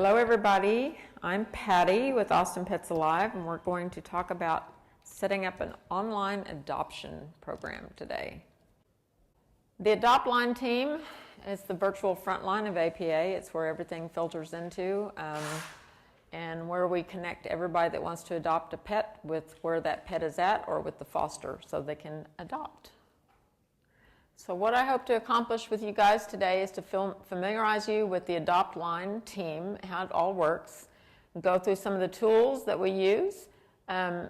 Hello everybody, I'm Patty with Austin Pets Alive, and we're going to talk about setting up an online adoption program today. The Adoptline Team is the virtual frontline of APA. It's where everything filters into and where we connect everybody that wants to adopt a pet with where that pet is at or with the foster so they can adopt. So what I hope to accomplish with you guys today is to familiarize you with the Adoptline Team, how it all works, go through some of the tools that we use,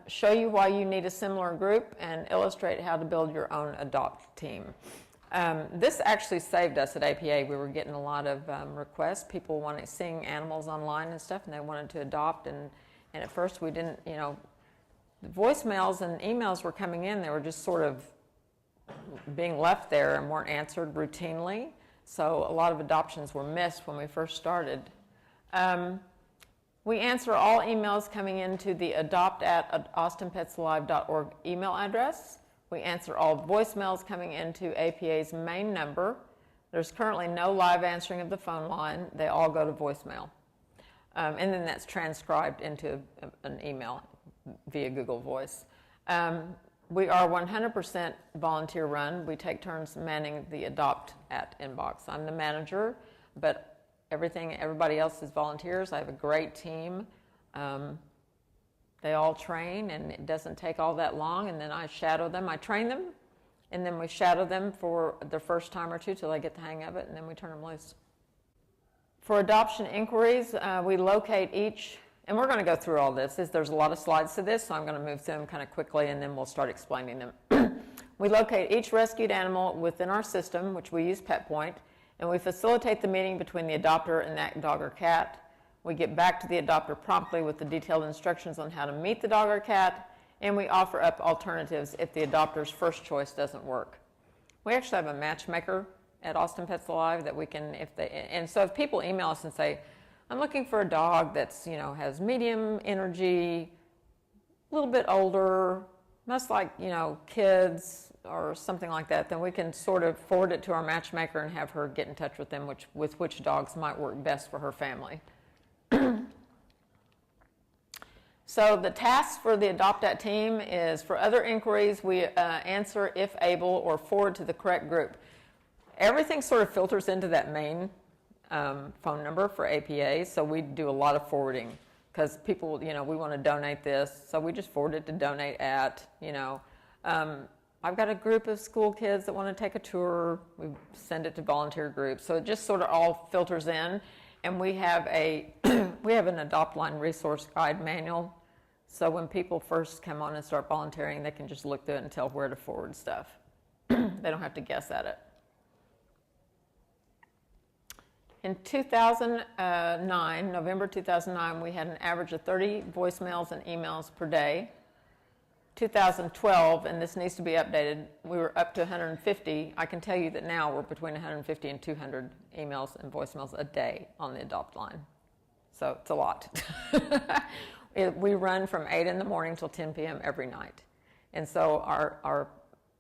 show you why you need a similar group, and illustrate how to build your own adopt team. This actually saved us at APA. We were getting a lot of requests, people seeing animals online and stuff, and they wanted to adopt, and at first we didn't, the voicemails and emails were coming in, they were just sort of being left there and weren't answered routinely, so a lot of adoptions were missed when we first started. We answer all emails coming into the adopt@austinpetsalive.org email address. We answer all voicemails coming into APA's main number. There's currently no live answering of the phone line. They all go to voicemail. And then that's transcribed into an email via GVoice. We are 100% volunteer run. We take turns manning the Adopt at inbox. I'm the manager, but everybody else is volunteers. I have a great team. They all train, and it doesn't take all that long, and then I shadow them. I train them, and then we shadow them for the first time or two till they get the hang of it, and then we turn them loose. For adoption inquiries, we locate each. And we're going to go through all this. There's a lot of slides to this, so I'm going to move through them kind of quickly, and then we'll start explaining them. We locate each rescued animal within our system, which we use PetPoint, and we facilitate the meeting between the adopter and that dog or cat. We get back to the adopter promptly with the detailed instructions on how to meet the dog or cat, and we offer up alternatives if the adopter's first choice doesn't work. We actually have a matchmaker at Austin Pets Alive that we can, and so if people email us and say, I'm looking for a dog that's, has medium energy, a little bit older, must like, kids or something like that, then we can sort of forward it to our matchmaker and have her get in touch with them, with which dogs might work best for her family. So the task for the Adopt team is, for other inquiries, we answer if able or forward to the correct group. Everything sort of filters into that main phone number for APA, so we do a lot of forwarding because people, we want to donate this, so we just forward it to donate at, I've got a group of school kids that want to take a tour, we send it to volunteer groups, so it just sort of all filters in, and we have an Adoptline resource guide manual, so when people first come on and start volunteering, they can just look through it and tell where to forward stuff. They don't have to guess at it. In 2009, November 2009, we had an average of 30 voicemails and emails per day. 2012, and this needs to be updated, we were up to 150. I can tell you that now we're between 150 and 200 emails and voicemails a day on the Adoptline. So it's a lot. We run from 8 in the morning till 10 p.m. every night. And so our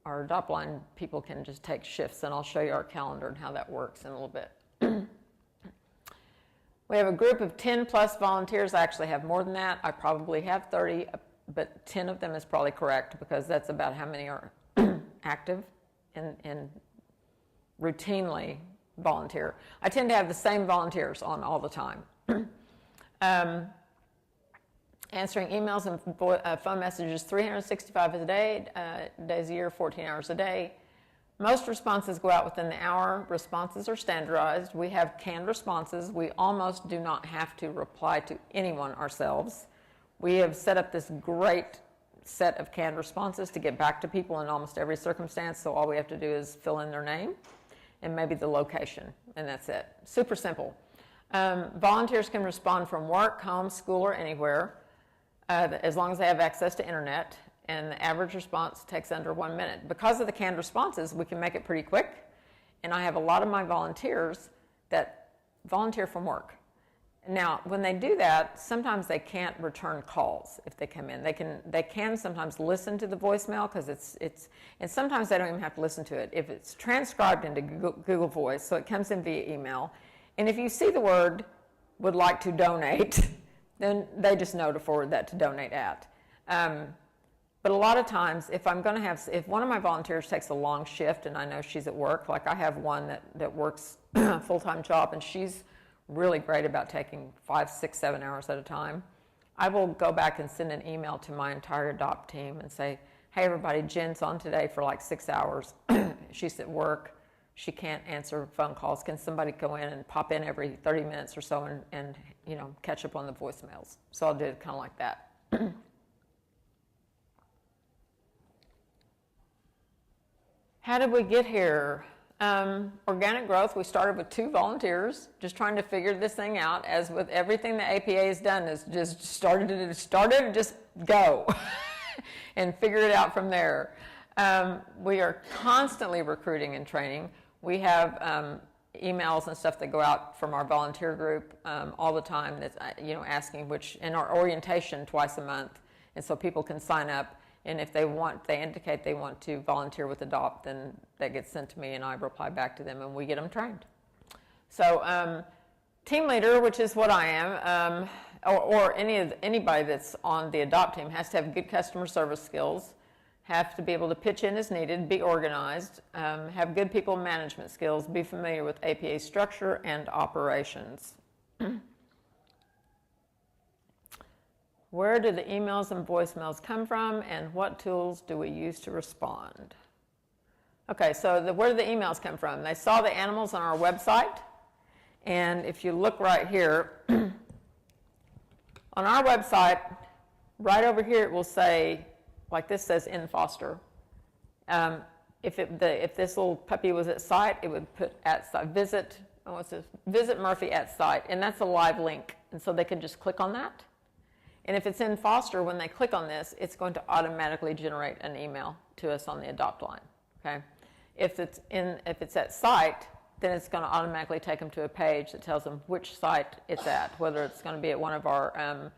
Adoptline people can just take shifts, and I'll show you our calendar and how that works in a little bit. We have a group of 10 plus volunteers. I actually have more than that. I probably have 30, but 10 of them is probably correct because that's about how many are active and routinely volunteer. I tend to have the same volunteers on all the time. Answering emails and phone messages 365 days a year, 14 hours a day. Most responses go out within the hour. Responses are standardized. We have canned responses. We almost do not have to reply to anyone ourselves. We have set up this great set of canned responses to get back to people in almost every circumstance, so all we have to do is fill in their name and maybe the location, and that's it. Super simple. Volunteers can respond from work, home, school, or anywhere, as long as they have access to internet. And the average response takes under 1 minute. Because of the canned responses, we can make it pretty quick. And I have a lot of my volunteers that volunteer from work. Now, when they do that, sometimes they can't return calls if they come in. They can sometimes listen to the voicemail because and sometimes they don't even have to listen to it. If it's transcribed into GVoice, so it comes in via email. And if you see the word would like to donate, then they just know to forward that to donate at. But a lot of times, if one of my volunteers takes a long shift and I know she's at work, like I have one that works a full-time job and she's really great about taking 5, 6, 7 hours at a time, I will go back and send an email to my entire Adopt team and say, hey everybody, Jen's on today for like 6 hours. She's at work. She can't answer phone calls. Can somebody go in and pop in every 30 minutes or so and catch up on the voicemails? So I'll do it kind of like that. How did we get here? Organic growth, we started with 2 volunteers, just trying to figure this thing out. As with everything the APA has done, is just started and just go and figure it out from there. We are constantly recruiting and training. We have emails and stuff that go out from our volunteer group all the time that's asking in our orientation twice a month, and so people can sign up. And if they indicate they want to volunteer with Adopt, then that gets sent to me and I reply back to them and we get them trained. So team leader, which is what I am, or anybody that's on the Adopt team has to have good customer service skills, have to be able to pitch in as needed, be organized, have good people management skills, be familiar with APA structure and operations. Where do the emails and voicemails come from, and what tools do we use to respond? Okay, so where do the emails come from? They saw the animals on our website, and if you look right here, on our website, right over here it will say, like this says in Foster. If this little puppy was at site, it would put at site, visit Murphy at site, and that's a live link, and so they could just click on that. And if it's in Foster, when they click on this, it's going to automatically generate an email to us on the Adopt line. Okay? If it's at site, then it's going to automatically take them to a page that tells them which site it's at, whether it's going to be at one of our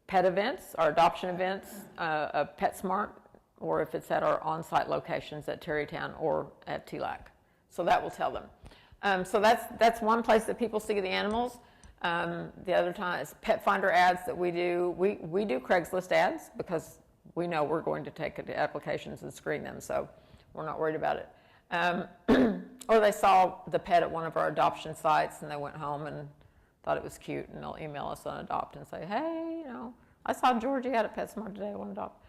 pet events, our adoption events, PetSmart, or if it's at our on-site locations at Terrytown or at TLAC. So that will tell them. So that's one place that people see the animals. The other time is pet finder ads that we do. We do Craigslist ads because we know we're going to take it to applications and screen them, so we're not worried about it. Or they saw the pet at one of our adoption sites and they went home and thought it was cute, and they'll email us on Adopt and say, hey, I saw Georgie out at PetSmart today, I want to adopt.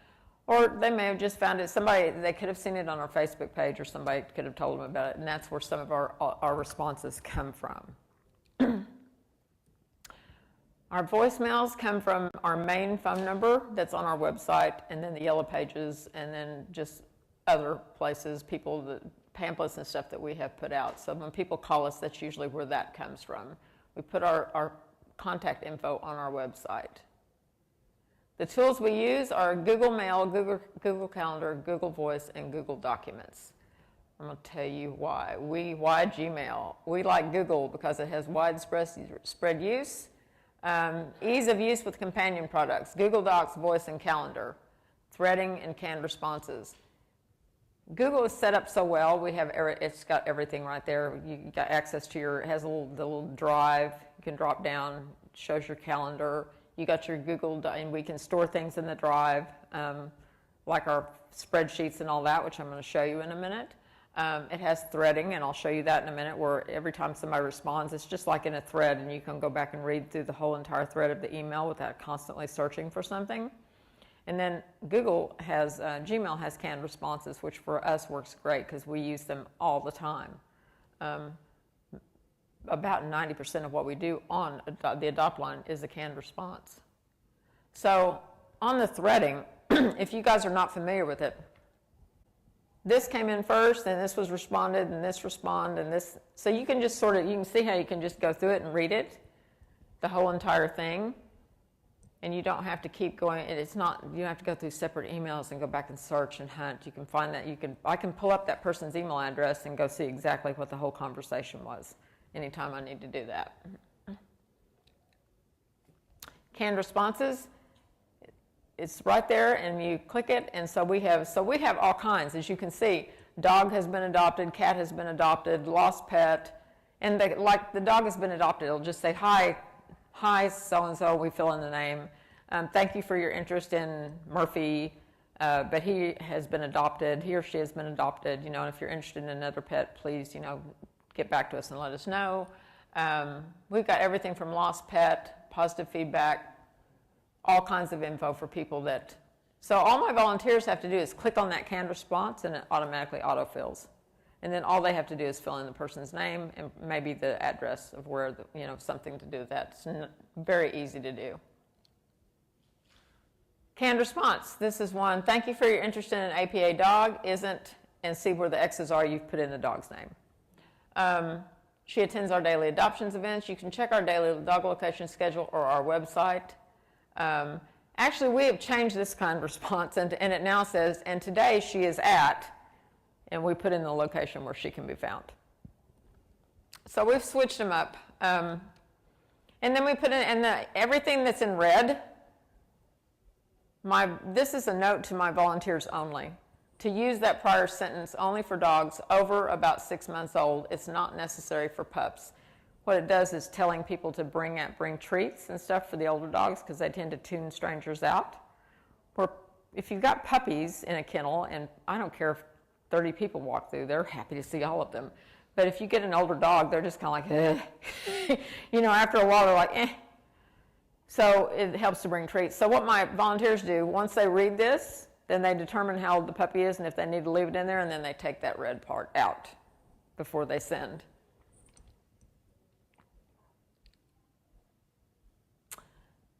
Or they may have just found it, they could have seen it on our Facebook page, or somebody could have told them about it, and that's where some of our responses come from. Our voicemails come from our main phone number that's on our website, and then the yellow pages, and then just other places, the pamphlets and stuff that we have put out. So when people call us, that's usually where that comes from. We put our contact info on our website. The tools we use are Google Mail, Google Calendar, Google Voice, and Google Documents. I'm going to tell you why. Why Gmail? We like Google because it has widespread use. Ease of use with companion products, Google Docs, Voice, and Calendar, threading, and canned responses. Google is set up so well, it's got everything right there. You got access to it has the little drive, you can drop down, shows your calendar. You got your Google, and we can store things in the drive, like our spreadsheets and all that, which I'm going to show you in a minute. It has threading, and I'll show you that in a minute, where every time somebody responds, it's just like in a thread, and you can go back and read through the whole entire thread of the email without constantly searching for something. And then Gmail has canned responses, which for us works great because we use them all the time. About 90% of what we do on the Adopt line is a canned response. So on the threading, if you guys are not familiar with it, this came in first, and this was responded, and this responded, and this. So you can just you can see how you can just go through it and read it, the whole entire thing, and you don't have to keep going. You don't have to go through separate emails and go back and search and hunt. You can find that. I can pull up that person's email address and go see exactly what the whole conversation was anytime I need to do that. Canned responses. It's right there, and you click it, and so we have all kinds, as you can see. Dog has been adopted, cat has been adopted, lost pet, and like the dog has been adopted, it'll just say, hi, hi, so-and-so, we fill in the name. Thank you for your interest in Murphy, but he has been adopted, he or she has been adopted, and if you're interested in another pet, please, get back to us and let us know. We've got everything from lost pet, positive feedback, all kinds of info for people so all my volunteers have to do is click on that canned response and it automatically autofills. And then all they have to do is fill in the person's name and maybe the address of where, something to do with that. It's very easy to do. Canned response. This is one. Thank you for your interest in an APA dog. Isn't, and see where the X's are, you've put in the dog's name. She attends our daily adoptions events. You can check our daily dog location schedule or our website. Actually, we have changed this kind of response, and it now says, and today she is at, and we put in the location where she can be found. So we've switched them up. And then we put in, and everything that's in red, this is a note to my volunteers only. To use that prior sentence only for dogs over about 6 months old. It's not necessary for pups. What it does is telling people to bring treats and stuff for the older dogs because they tend to tune strangers out. Or if you've got puppies in a kennel, and I don't care if 30 people walk through, they're happy to see all of them. But if you get an older dog, they're just kind of like, eh. After a while, they're like, eh. So it helps to bring treats. So what my volunteers do, once they read this, then they determine how old the puppy is and if they need to leave it in there, and then they take that red part out before they send.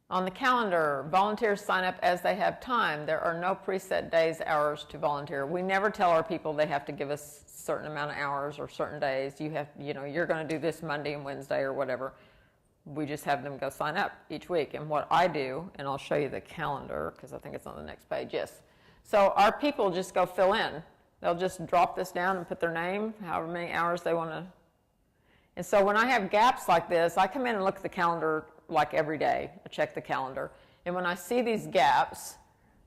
On the calendar, volunteers sign up as they have time. There are no preset days, hours to volunteer. We never tell our people they have to give us a certain amount of hours or certain days. You're going to do this Monday and Wednesday or whatever. We just have them go sign up each week. And what I do, and I'll show you the calendar because I think it's on the next page, yes. So our people just go fill in. They'll just drop this down and put their name, however many hours they want to. And so when I have gaps like this, I come in and look at the calendar like every day. I check the calendar. And when I see these gaps,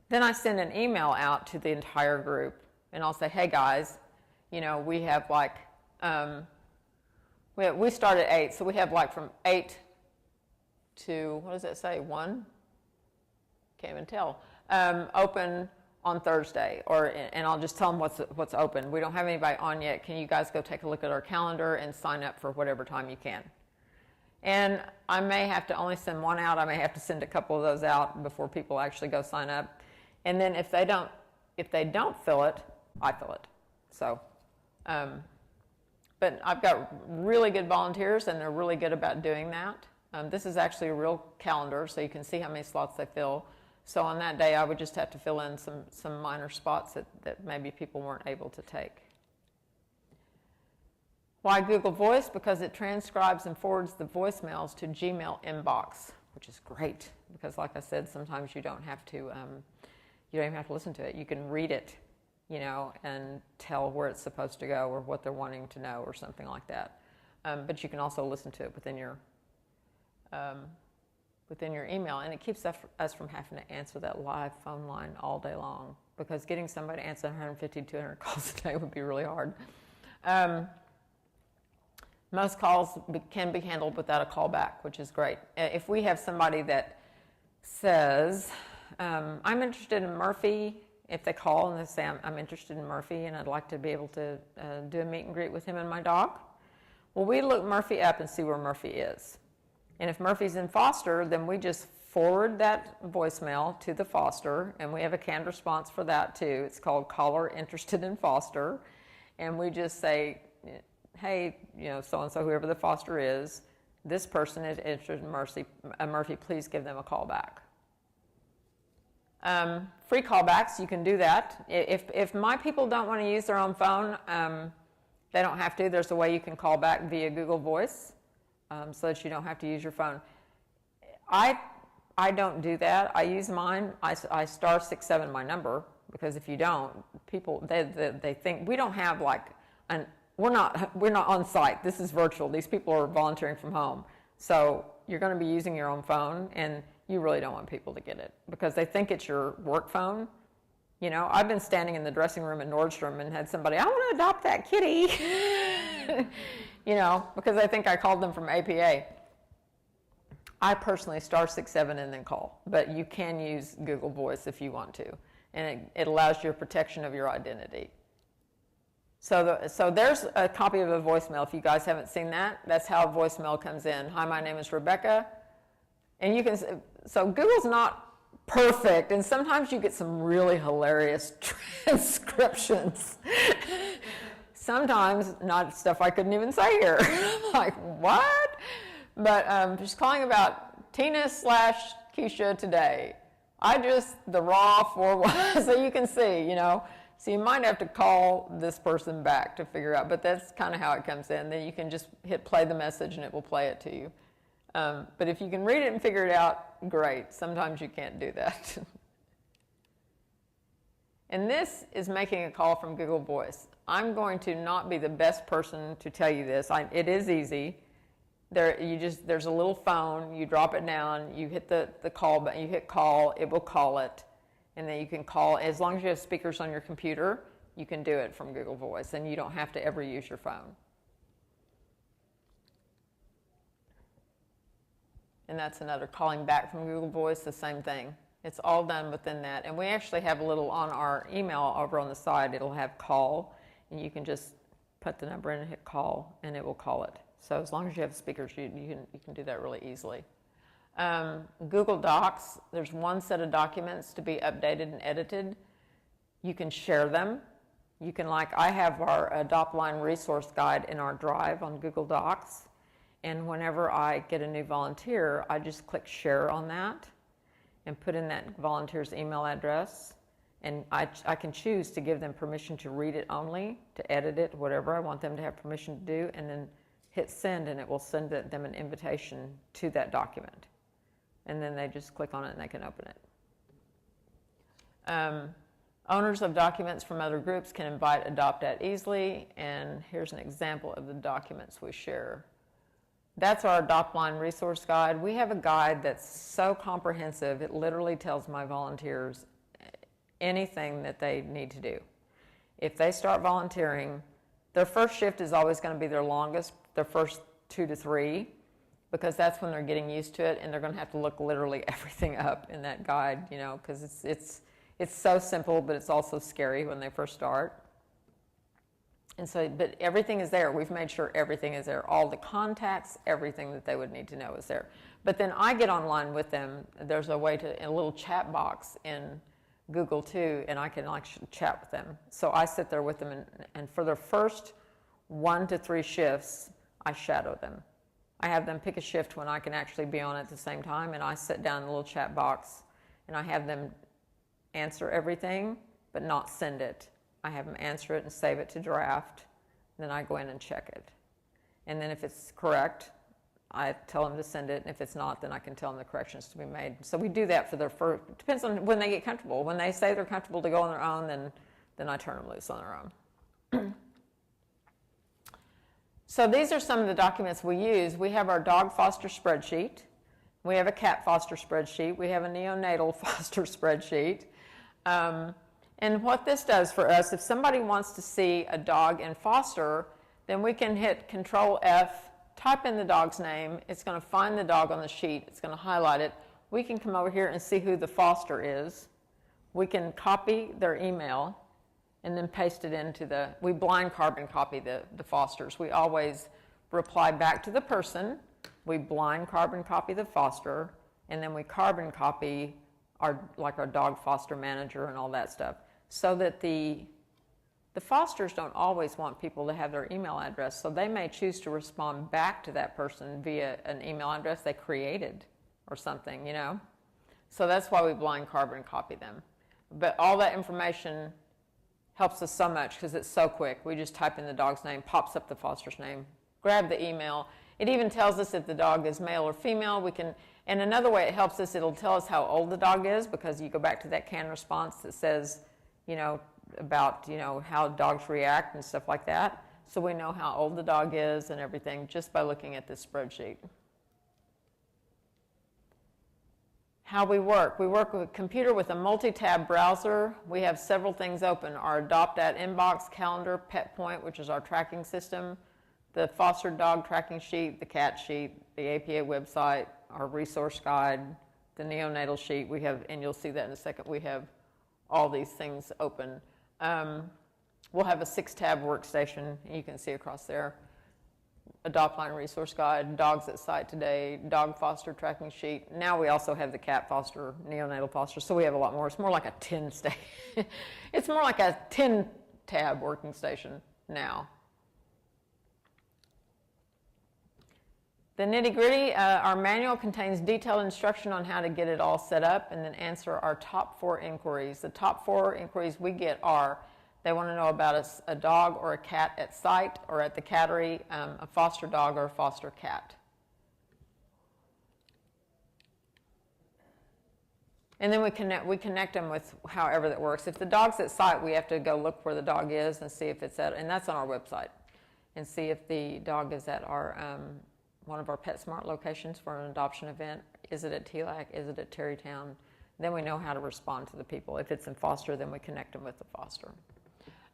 then I send an email out to the entire group. And I'll say, hey guys, we have we start at 8, so we have from 8 to, what does that say, 1? Can't even tell. Open on Thursday, and I'll just tell them what's open. We don't have anybody on yet. Can you guys go take a look at our calendar and sign up for whatever time you can? And I may have to only send one out. I may have to send a couple of those out before people actually go sign up. And then if they don't fill it, I fill it. So, but I've got really good volunteers, and they're really good about doing that. This is actually a real calendar, so you can see how many slots they fill. So on that day, I would just have to fill in some minor spots that maybe people weren't able to take. Why Google Voice? Because it transcribes and forwards the voicemails to Gmail inbox, which is great because, like I said, sometimes you don't have to even have to listen to it. You can read it, and tell where it's supposed to go or what they're wanting to know or something like that. But you can also listen to it within your email, and it keeps us from having to answer that live phone line all day long because getting somebody to answer 150 to 200 calls a day would be really hard. Most calls can be handled without a callback, which is great. If we have somebody that says, I'm interested in Murphy, if they call and they say, I'm interested in Murphy and I'd like to be able to do a meet and greet with him and my dog, well, we look Murphy up and see where Murphy is. And if Murphy's in foster, then we just forward that voicemail to the foster, and we have a canned response for that too. It's called Caller Interested in Foster. And we just say, hey, so-and-so, whoever the foster is, this person is interested in Murphy, please give them a call back. Free callbacks, you can do that. If my people don't want to use their own phone, they don't have to. There's a way you can call back via Google Voice so that you don't have to use your phone. I don't do that. I use mine. I star 67 my number because if you don't, people they think we don't have we're not on site. This is virtual. These people are volunteering from home. So you're going to be using your own phone, and you really don't want people to get it because they think it's your work phone. I've been standing in the dressing room at Nordstrom and had somebody, I want to adopt that kitty, because they think I called them from APA. I personally *67 and then call, but you can use Google Voice if you want to, and it allows your protection of your identity. So there's a copy of a voicemail. If you guys haven't seen that, that's how a voicemail comes in. Hi, my name is Rebecca. And you can, so Google's not perfect, and sometimes you get some really hilarious transcriptions. Sometimes not stuff I couldn't even say here. Like, what? But just calling about Tina/Keisha today. The raw 4-1, so you can see, you know. So you might have to call this person back to figure out, but that's kind of how it comes in. Then you can just hit play the message and it will play it to you. But if you can read it and figure it out, great. Sometimes you can't do that. And this is making a call from Google Voice. I'm going to not be the best person to tell you this. It is easy. There's a little phone, you drop it down, you hit the call button, you hit call, it will call it. And then you can call, as long as you have speakers on your computer, you can do it from Google Voice, and you don't have to ever use your phone. And that's another calling back from Google Voice, the same thing. It's all done within that. And we actually have a little on our email over on the side, it'll have call, and you can just put the number in and hit call, and it will call it. So as long as you have speakers, you can do that really easily. Google Docs, there's one set of documents to be updated and edited. You can share them. You can, I have our Adoptline resource guide in our drive on Google Docs, and whenever I get a new volunteer, I just click share on that and put in that volunteer's email address, and I can choose to give them permission to read it only, to edit it, whatever I want them to have permission to do, and then hit send, and it will send them an invitation to that document. And then they just click on it and they can open it. Owners of documents from other groups can invite Adopt@ easily, and here's an example of the documents we share. That's our Adoptline resource guide. We have a guide that's so comprehensive, it literally tells my volunteers anything that they need to do. If they start volunteering, their first shift is always going to be their longest, their first 2 to 3. Because that's when they're getting used to it, and they're going to have to look literally everything up in that guide, you know, because it's so simple, but it's also scary when they first start. And so, but everything is there. We've made sure everything is there. All the contacts, everything that they would need to know is there. But then I get online with them. There's a way to, a little chat box in Google too, and I can chat with them. So I sit there with them, and for their first 1 to 3 shifts, I shadow them. I have them pick a shift when I can actually be on at the same time, and I sit down in the little chat box, and I have them answer everything, but not send it. I have them answer it and save it to draft, then I go in and check it. And then if it's correct, I tell them to send it, and if it's not, then I can tell them the corrections to be made. So we do that for their first, depends on when they get comfortable. When they say they're comfortable to go on their own, then I turn them loose on their own. So these are some of the documents we use. We have our dog foster spreadsheet. We have a cat foster spreadsheet. We have a neonatal foster spreadsheet. And what this does for us, if somebody wants to see a dog in foster, then we can hit Control F, type in the dog's name. It's going to find the dog on the sheet. It's going to highlight it. We can come over here and see who the foster is. We can copy their email and then paste it into we blind carbon copy the fosters. We always reply back to the person, we blind carbon copy the foster, and then we carbon copy our dog foster manager and all that stuff, so that the fosters don't always want people to have their email address, so they may choose to respond back to that person via an email address they created or something, you know. So that's why we blind carbon copy them. But all that information helps us so much because it's so quick. We just type in the dog's name, pops up the foster's name, grab the email. It even tells us if the dog is male or female. And another way it helps us, it'll tell us how old the dog is, because you go back to that canned response that says, you know, about, you know, how dogs react and stuff like that. So we know how old the dog is and everything just by looking at this spreadsheet. How we work with a computer with a multi-tab browser. We have several things open: our Adopt@ inbox, calendar, Pet Point, which is our tracking system, the foster dog tracking sheet, the cat sheet, the APA website, our resource guide, the neonatal sheet. We have, and you'll see that in a second, we have all these things open. We'll have a 6-tab workstation, you can see across there. Adoptline resource guide, dogs at site today, dog foster tracking sheet. Now we also have the cat foster, neonatal foster, so we have a lot more. It's more like a it's more like a 10-tab working station now. The Nitty Gritty, our manual contains detailed instruction on how to get it all set up and then answer our top 4 inquiries. The top 4 inquiries we get are, they want to know about a dog or a cat at site or at the cattery, a foster dog or a foster cat. And then we connect them with however that works. If the dog's at site, we have to go look where the dog is and see if it's at, and that's on our website, and see if the dog is at our one of our PetSmart locations for an adoption event. Is it at TLAC? Is it at Terrytown? Then we know how to respond to the people. If it's in foster, then we connect them with the foster.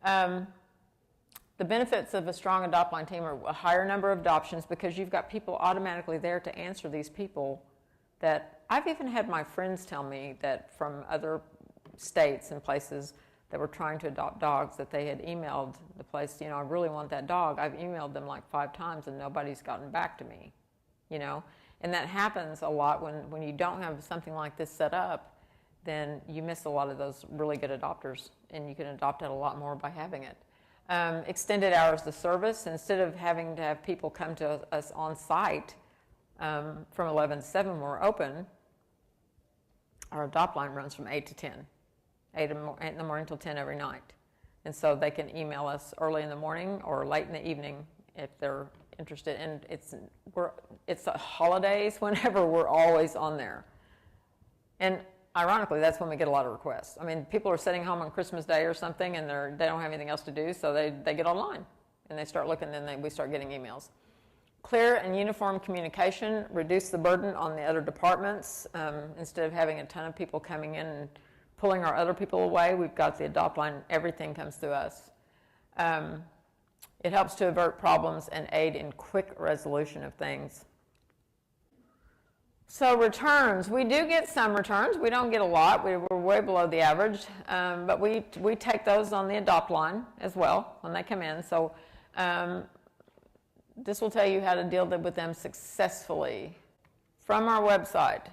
The benefits of a strong Adoptline team are a higher number of adoptions because you've got people automatically there to answer these people. That I've even had my friends tell me that from other states and places that were trying to adopt dogs, that they had emailed the place, I really want that dog. I've emailed them like 5 times and nobody's gotten back to me, And that happens a lot when you don't have something like this set up, then you miss a lot of those really good adopters, and you can adopt it a lot more by having it. Extended hours of service, instead of having to have people come to us on site from 11 to 7 when we're open, our Adoptline runs from 8 to 10, 8 in the morning till 10 every night. And so they can email us early in the morning or late in the evening if they're interested. And it's the holidays, whenever we're always on there. And ironically, that's when we get a lot of requests. I mean, people are sitting home on Christmas Day or something, and they don't have anything else to do, so they get online and they start looking, and then we start getting emails. Clear and uniform communication, reduce the burden on the other departments. Instead of having a ton of people coming in and pulling our other people away, we've got the Adoptline, everything comes through us. It helps to avert problems and aid in quick resolution of things. So returns, we do get some returns. We don't get a lot. We're way below the average, but we take those on the Adoptline as well when they come in. So this will tell you how to deal with them successfully. From our website,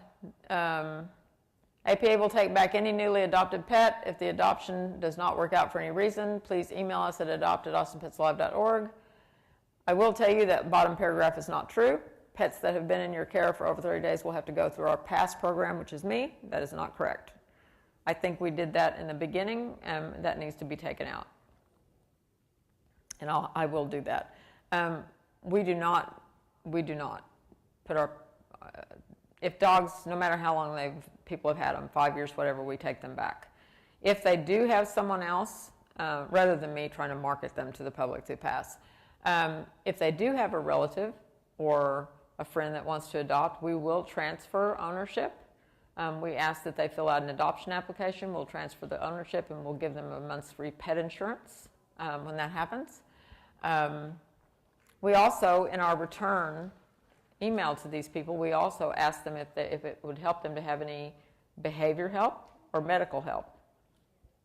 APA will take back any newly adopted pet. If the adoption does not work out for any reason, please email us at adopt@austинpetsalive.org. I will tell you that bottom paragraph is not true. Pets that have been in your care for over 30 days will have to go through our PASS program, which is me. That is not correct. I think we did that in the beginning, and that needs to be taken out. And I will do that. We do not put our, if dogs, no matter how long people have had them, 5 years, whatever, we take them back. If they do have someone else, rather than me trying to market them to the public through PASS, if they do have a relative or a friend that wants to adopt, we will transfer ownership. We ask that they fill out an adoption application. We'll transfer the ownership, and we'll give them a month's free pet insurance when that happens. We also, in our return email to these people, we also ask them if it would help them to have any behavior help or medical help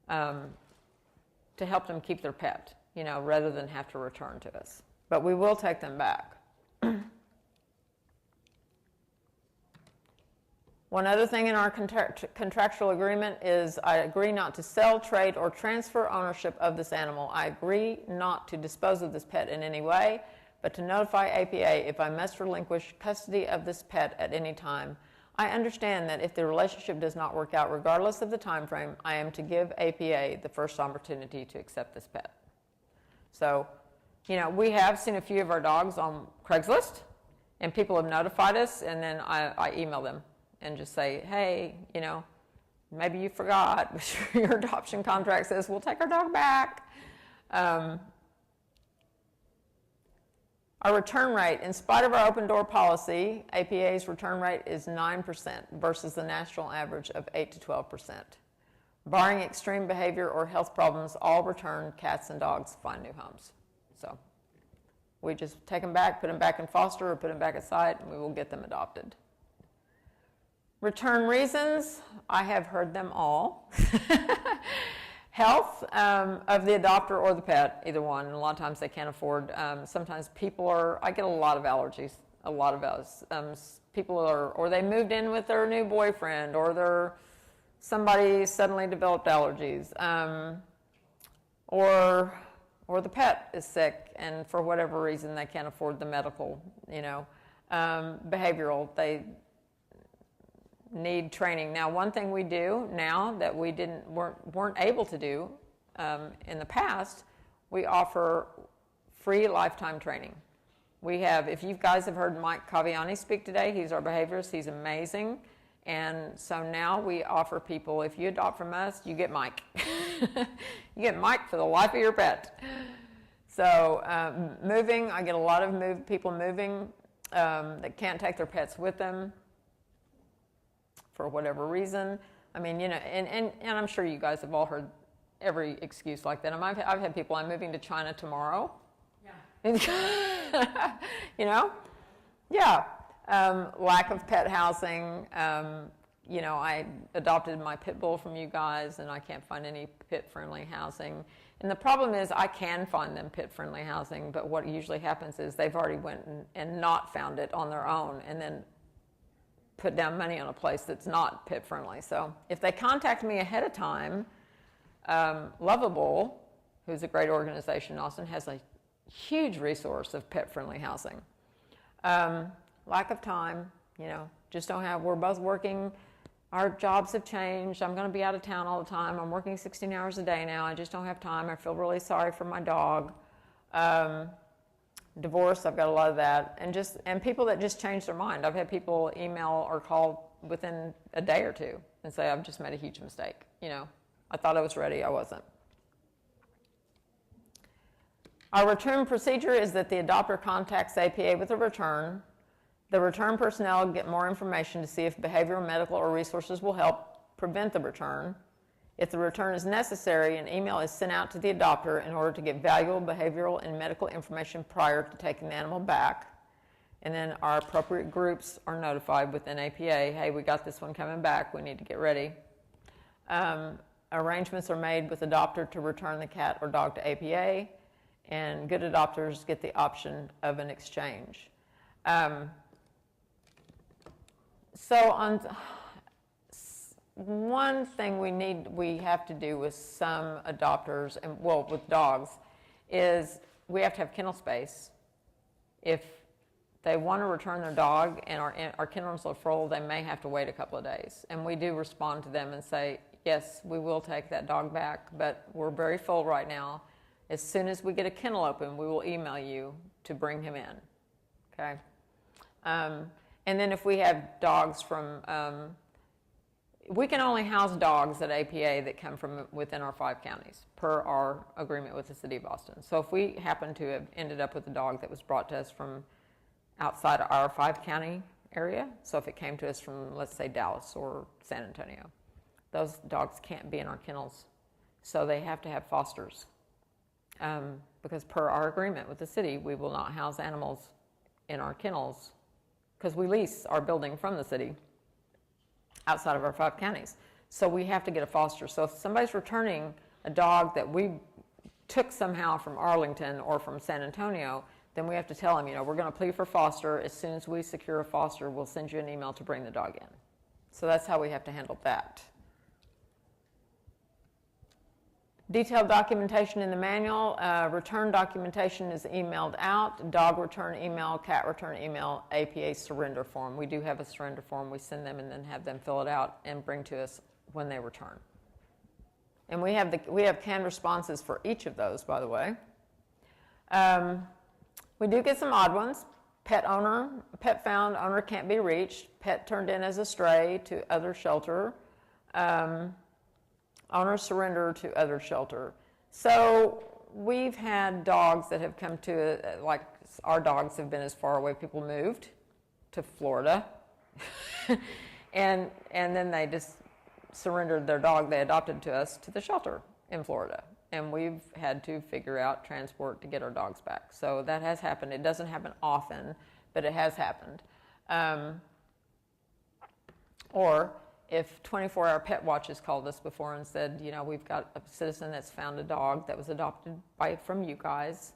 to help them keep their pet, rather than have to return to us. But we will take them back. One other thing in our contractual agreement is I agree not to sell, trade, or transfer ownership of this animal. I agree not to dispose of this pet in any way, but to notify APA if I must relinquish custody of this pet at any time. I understand that if the relationship does not work out, regardless of the time frame, I am to give APA the first opportunity to accept this pet. So, we have seen a few of our dogs on Craigslist, and people have notified us, and then I email them and just say, hey, maybe you forgot, but your adoption contract says we'll take our dog back. Our return rate, in spite of our open door policy, APA's return rate is 9% versus the national average of 8 to 12%. Barring extreme behavior or health problems, all returned cats and dogs find new homes. So we just take them back, put them back in foster, or put them back at site, and we will get them adopted. Return reasons, I have heard them all. Health of the adopter or the pet, either one. And a lot of times they can't afford. Sometimes I get a lot of allergies, a lot of those. People or they moved in with their new boyfriend, or somebody suddenly developed allergies, or the pet is sick and for whatever reason they can't afford the medical, behavioral, they need training. Now, one thing we do now that we weren't able to do in the past, we offer free lifetime training. We have, if you guys have heard Mike Caviani speak today, he's our behaviorist, he's amazing. And so now we offer people, if you adopt from us, you get Mike. You get Mike for the life of your pet. So moving, I get a lot of people moving that can't take their pets with them for whatever reason. I mean, and I'm sure you guys have all heard every excuse like that. I've had people, I'm moving to China tomorrow. Yeah. Yeah. Lack of pet housing. I adopted my pit bull from you guys, and I can't find any pit-friendly housing. And the problem is I can find them pit-friendly housing, but what usually happens is they've already went and not found it on their own and then put down money on a place that's not pit-friendly. So if they contact me ahead of time, Lovable, who's a great organization in Austin, has a huge resource of pet-friendly housing. Lack of time, just don't have, we're both working, our jobs have changed, I'm going to be out of town all the time, I'm working 16 hours a day now, I just don't have time, I feel really sorry for my dog. Divorce, I've got a lot of that, and people that just change their mind. I've had people email or call within a day or two and say, I've just made a huge mistake, I thought I was ready, I wasn't. Our return procedure is that the adopter contacts APA with a return. The return personnel get more information to see if behavioral, medical, or resources will help prevent the return. If the return is necessary, an email is sent out to the adopter in order to get valuable behavioral and medical information prior to taking the animal back. And then our appropriate groups are notified within APA, hey, we got this one coming back, we need to get ready. Arrangements are made with the adopter to return the cat or dog to APA, and good adopters get the option of an exchange. One thing we have to do with some adopters, and with dogs, is we have to have kennel space. If they want to return their dog and our kennels are full, they may have to wait a couple of days. And we do respond to them and say, yes, we will take that dog back, but we're very full right now. As soon as we get a kennel open, we will email you to bring him in, okay? And then if we have dogs from, we can only house dogs at APA that come from within our 5 counties per our agreement with the City of Austin. So if we happen to have ended up with a dog that was brought to us from outside our 5-county area, so if it came to us from, let's say, Dallas or San Antonio, those dogs can't be in our kennels. So they have to have fosters. Because per our agreement with the city, we will not house animals in our kennels because we lease our building from the city outside of our 5 counties. So we have to get a foster. So if somebody's returning a dog that we took somehow from Arlington or from San Antonio, then we have to tell them, we're going to plead for foster. As soon as we secure a foster, we'll send you an email to bring the dog in. So that's how we have to handle that. Detailed documentation in the manual. Return documentation is emailed out. Dog return email, cat return email, APA surrender form. We do have a surrender form. We send them and then have them fill it out and bring to us when they return. And we have canned responses for each of those, by the way. We do get some odd ones. Pet owner, pet found, owner can't be reached. Pet turned in as a stray to other shelter. Owner surrender to other shelter. So we've had dogs that have come to, like our dogs have been as far away, people moved to Florida. and then they just surrendered their dog they adopted to us to the shelter in Florida. And we've had to figure out transport to get our dogs back. So that has happened. It doesn't happen often, but it has happened. Or if 24-hour Pet Watch has called us before and said, you know, we've got a citizen that's found a dog that was adopted from you guys.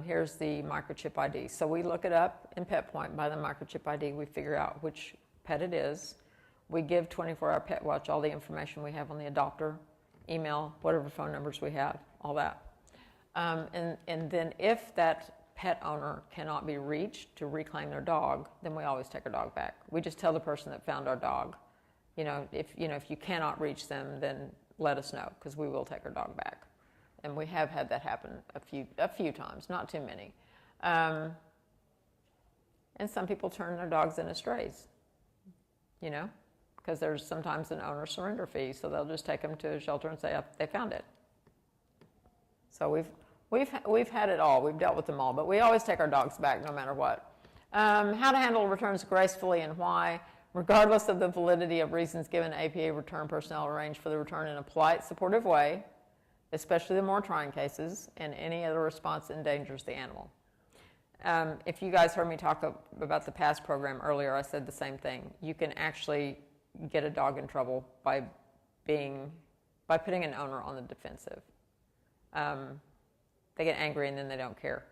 Here's the microchip ID. So we look it up in PetPoint by the microchip ID. We figure out which pet it is. We give 24-hour Pet Watch all the information we have on the adopter, email, whatever phone numbers we have, all that. And then if that pet owner cannot be reached to reclaim their dog, then we always take our dog back. We just tell the person that found our dog, if you cannot reach them, then let us know, because we will take our dog back. And we have had that happen a few times, not too many. And some people turn their dogs into strays, because there's sometimes an owner surrender fee, so they'll just take them to a shelter and say, they found it. So we've had it all. We've dealt with them all, but we always take our dogs back no matter what. How to handle returns gracefully and why. Regardless of the validity of reasons given, APA return personnel arrange for the return in a polite, supportive way, especially the more trying cases, and any other response endangers the animal. If you guys heard me talk about the PASS program earlier, I said the same thing. You can actually get a dog in trouble by putting an owner on the defensive. They get angry and then they don't care,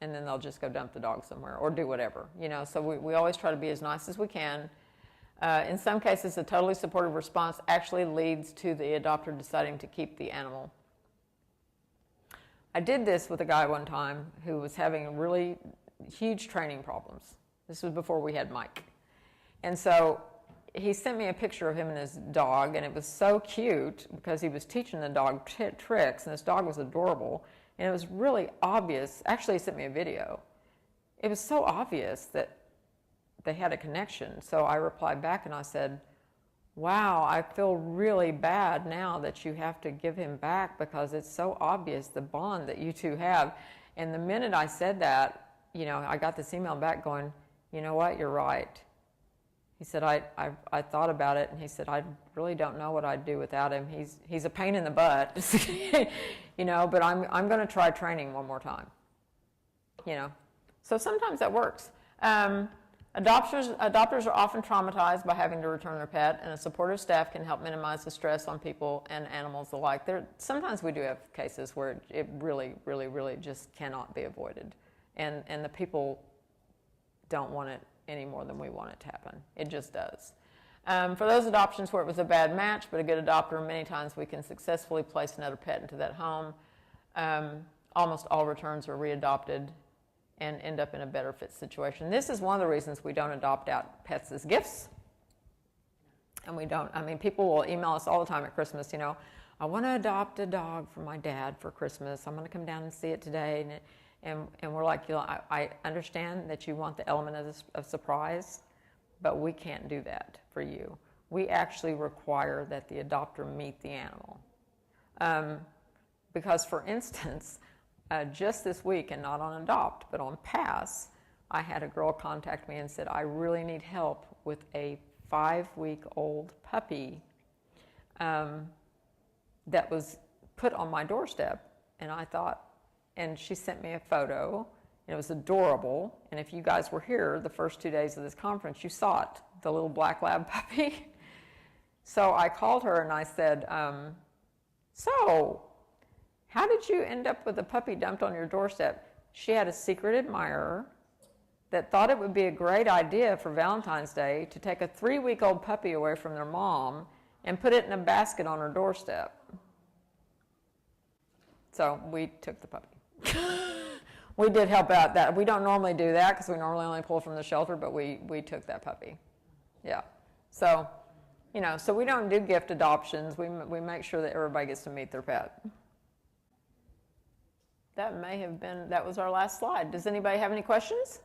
and then they'll just go dump the dog somewhere or do whatever, So we always try to be as nice as we can. In some cases, a totally supportive response actually leads to the adopter deciding to keep the animal. I did this with a guy one time who was having really huge training problems. This was before we had Mike. And so he sent me a picture of him and his dog, and it was so cute because he was teaching the dog tricks, and this dog was adorable. And it was really obvious. Actually, he sent me a video. It was so obvious that they had a connection. So I replied back and I said, wow, I feel really bad now that you have to give him back because it's so obvious the bond that you two have. And the minute I said that, I got this email back going, you know what, you're right. He said, I thought about it, and he said, I really don't know what I'd do without him. He's a pain in the butt, but I'm going to try training one more time. So sometimes that works. Adopters are often traumatized by having to return their pet, and a supportive staff can help minimize the stress on people and animals alike. Sometimes we do have cases where it really, really, really just cannot be avoided, and the people don't want it any more than we want it to happen. It just does. For those adoptions where it was a bad match but a good adopter, many times we can successfully place another pet into that home. Almost all returns are readopted and end up in a better fit situation. This is one of the reasons we don't adopt out pets as gifts. And people will email us all the time at Christmas, I want to adopt a dog for my dad for Christmas. I'm going to come down and see it today. And we're like, I understand that you want the element of surprise, but we can't do that for you. We actually require that the adopter meet the animal. Because, for instance, just this week, and not on Adopt, but on Pass, I had a girl contact me and said, I really need help with a 5-week-old puppy that was put on my doorstep. And I thought, and she sent me a photo, and it was adorable. And if you guys were here the first 2 days of this conference, you saw it, the little black lab puppy. So I called her and I said, so how did you end up with a puppy dumped on your doorstep? She had a secret admirer that thought it would be a great idea for Valentine's Day to take a 3-week-old puppy away from their mom and put it in a basket on her doorstep. So we took the puppy. We did help out that. We don't normally do that because we normally only pull from the shelter, but we took that puppy. Yeah. So, so we don't do gift adoptions. We make sure that everybody gets to meet their pet. That was our last slide. Does anybody have any questions?